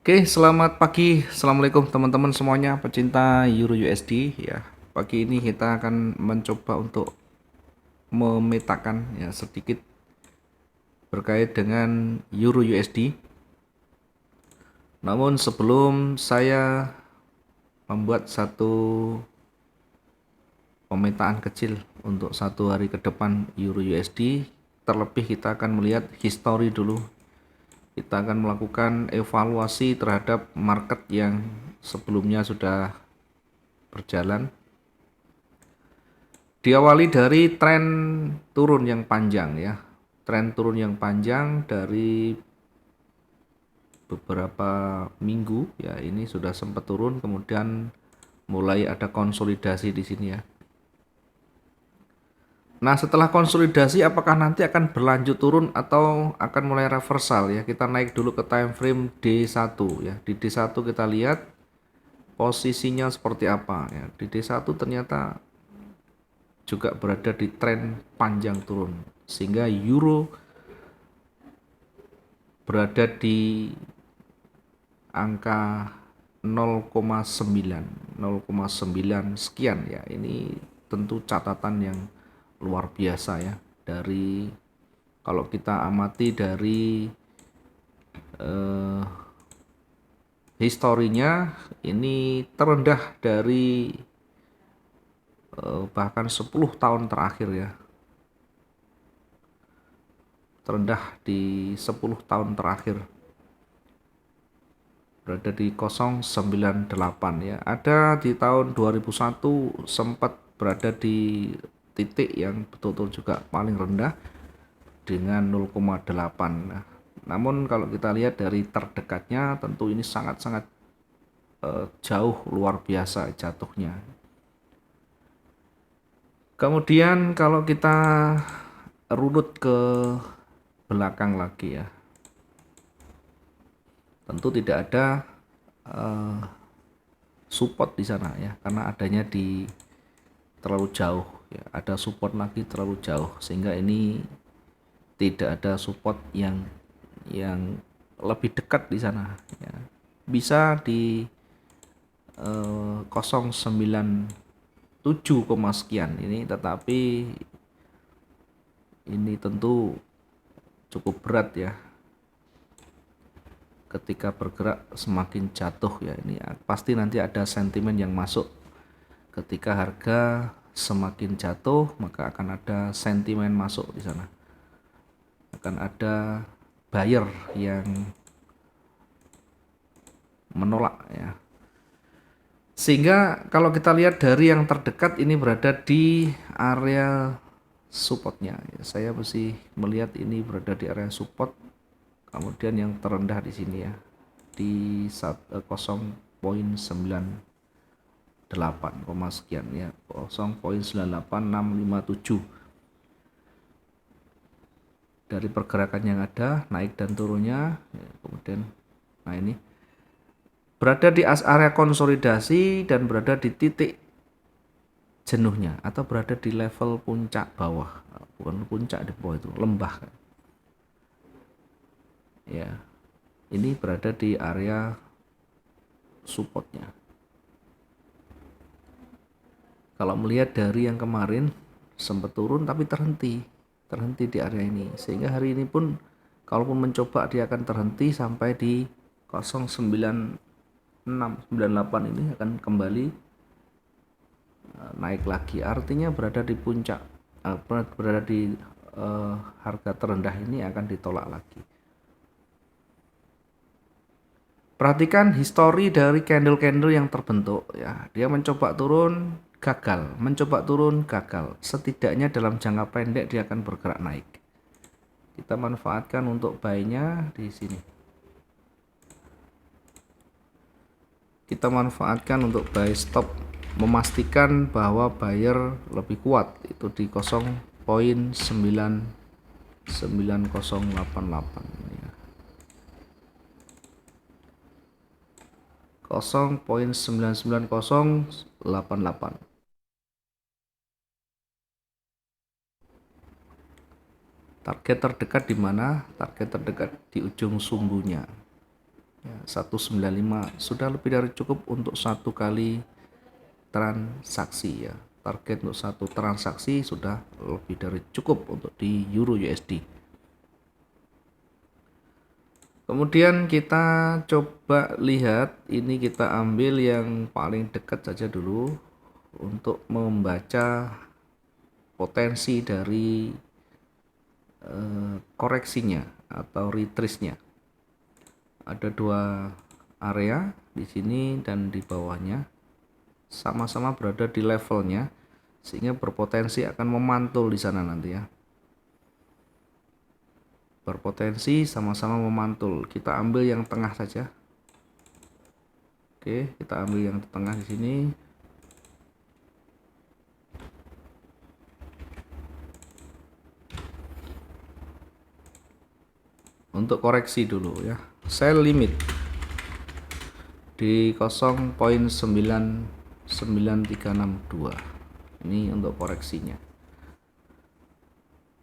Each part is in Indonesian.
Oke, selamat pagi. Assalamualaikum teman-teman semuanya pecinta Euro USD ya. Pagi ini kita akan mencoba untuk memetakan ya sedikit berkait dengan Euro USD. Namun sebelum saya membuat satu pemetaan kecil untuk satu hari ke depan Euro USD, terlebih kita akan melihat histori dulu. Kita akan melakukan evaluasi terhadap market yang sebelumnya sudah berjalan. Diawali dari tren turun yang panjang ya. Tren turun yang panjang dari beberapa minggu ya, ini sudah sempat turun, kemudian mulai ada konsolidasi di sini ya. Nah, setelah konsolidasi apakah nanti akan berlanjut turun atau akan mulai reversal ya? Kita naik dulu ke time frame D1 ya. Di D1 kita lihat posisinya seperti apa ya. Di D1 ternyata juga berada di tren panjang turun, sehingga euro berada di angka 0,9 0,9 sekian ya. Ini tentu catatan yang luar biasa ya, dari kalau kita amati dari eh, historinya, ini terendah dari bahkan 10 tahun terakhir ya, terendah di 10 tahun terakhir berada di 0,98 ya. Ada di tahun 2001 sempat berada di titik yang betul-betul juga paling rendah dengan 0,8. Nah, namun kalau kita lihat dari terdekatnya, tentu ini sangat-sangat jauh, luar biasa jatuhnya. Kemudian kalau kita runut ke belakang lagi ya, tentu tidak ada eh, support di sana ya, karena adanya di terlalu jauh ya, ada support lagi terlalu jauh, sehingga ini tidak ada support yang lebih dekat di sana ya. Bisa di 0,97 sekian ini, tetapi ini tentu cukup berat ya ketika bergerak semakin jatuh ya. Ini pasti nanti ada sentimen yang masuk. Ketika harga semakin jatuh, maka akan ada sentimen masuk di sana. Akan ada buyer yang menolak ya. Sehingga kalau kita lihat dari yang terdekat, ini berada di area supportnya ya. Saya mesti melihat ini berada di area support. Kemudian yang terendah di sini ya, di 0,98 sekian ya, 0,98657. Dari pergerakan yang ada, naik dan turunnya ya, kemudian nah ini berada di area konsolidasi dan berada di titik jenuhnya, atau berada di level puncak bawah, bukan puncak, di bawah itu lembah ya. Ini berada di area supportnya. Kalau melihat dari yang kemarin sempat turun tapi terhenti di area ini, sehingga hari ini pun kalaupun mencoba, dia akan terhenti sampai di 0,9698. Ini akan kembali naik lagi, artinya berada di puncak, berada di harga terendah ini akan ditolak lagi. Perhatikan histori dari candle-candle yang terbentuk ya. Dia mencoba turun, gagal, mencoba turun, gagal. Setidaknya dalam jangka pendek dia akan bergerak naik. Kita manfaatkan untuk buy-nya di sini. Kita manfaatkan untuk buy stop, memastikan bahwa buyer lebih kuat, itu di 0,99088 ya. 0,99088. Target terdekat di mana? Target terdekat di ujung sumbunya. ya, 195 sudah lebih dari cukup untuk satu kali transaksi ya. Target untuk satu transaksi sudah lebih dari cukup untuk di Euro USD. Kemudian kita coba lihat, ini kita ambil yang paling dekat saja dulu untuk membaca potensi dari koreksinya atau retrace-nya. Ada dua area di sini dan di bawahnya, sama-sama berada di levelnya, sehingga berpotensi akan memantul di sana nanti ya. Berpotensi sama-sama memantul. Kita ambil yang tengah saja. Oke, kita ambil yang tengah di sini. Untuk koreksi dulu ya. Sell limit di 0.99362. Ini untuk koreksinya.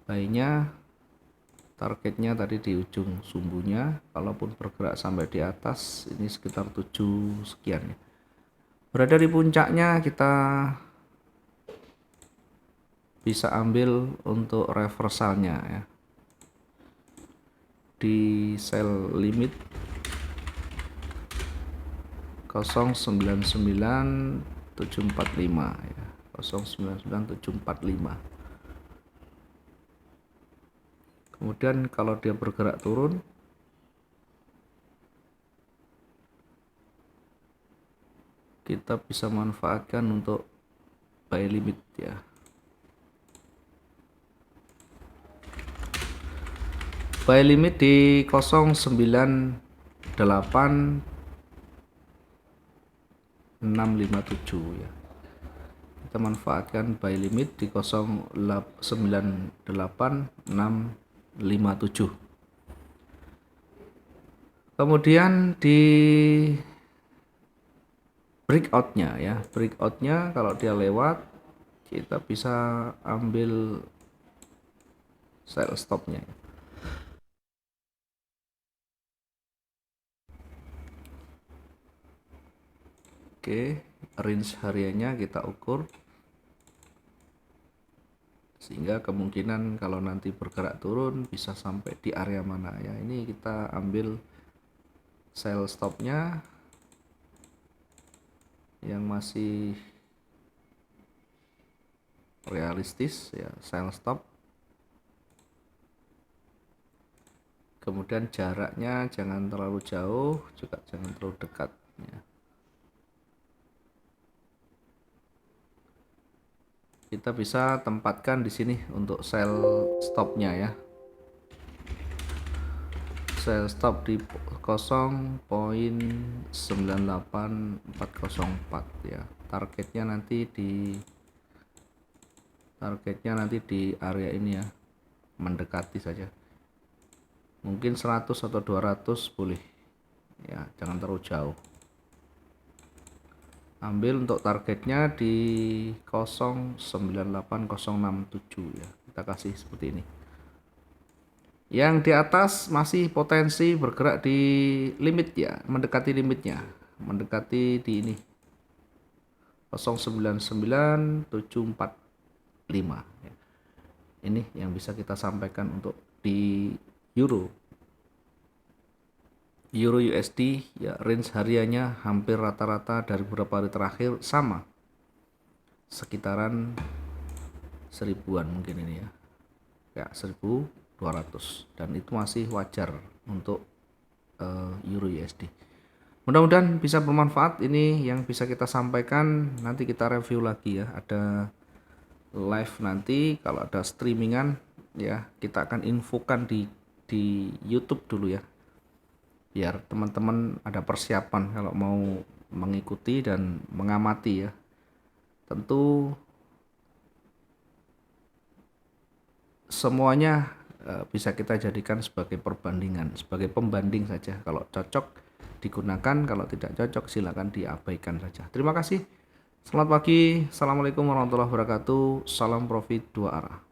Buy-nya targetnya tadi di ujung sumbunya, kalaupun bergerak sampai di atas ini sekitar 7 sekian ya. Berada di puncaknya kita bisa ambil untuk reversalnya ya. Di sell limit 099745 ya. 099745. Kemudian kalau dia bergerak turun, kita bisa manfaatkan untuk buy limit ya. Buy limit di 098657 ya. Kita manfaatkan buy limit di 098657. Kemudian di breakoutnya ya, breakoutnya kalau dia lewat kita bisa ambil sell stopnya. Oke, range hariannya kita ukur sehingga kemungkinan kalau nanti bergerak turun bisa sampai di area mana ya. Ini kita ambil sell stopnya yang masih realistis ya, sell stop. Kemudian jaraknya jangan terlalu jauh, juga jangan terlalu dekat ya. Kita bisa tempatkan di sini untuk sell stopnya ya. Sell stop di 0.98404 ya. Targetnya nanti di area ini ya, mendekati saja. Mungkin 100 atau 200 boleh ya, jangan terlalu jauh. Ambil untuk targetnya di 098067 ya, kita kasih seperti ini. Yang di atas masih potensi bergerak di limit ya, mendekati limitnya, mendekati di ini 099745 ya. Ini yang bisa kita sampaikan untuk di Euro USD ya. Range hariannya hampir rata-rata dari beberapa hari terakhir sama, sekitaran 1000-an mungkin ini ya 1200, dan itu masih wajar untuk Euro USD. Mudah-mudahan bisa bermanfaat. Ini yang bisa kita sampaikan. Nanti kita review lagi ya, ada live nanti kalau ada streamingan ya, kita akan infokan di YouTube dulu ya, biar teman-teman ada persiapan kalau mau mengikuti dan mengamati ya. Tentu semuanya bisa kita jadikan sebagai perbandingan, sebagai pembanding saja. Kalau cocok digunakan, kalau tidak cocok silakan diabaikan saja. Terima kasih. Selamat pagi. Assalamualaikum warahmatullahi wabarakatuh. Salam profit dua arah.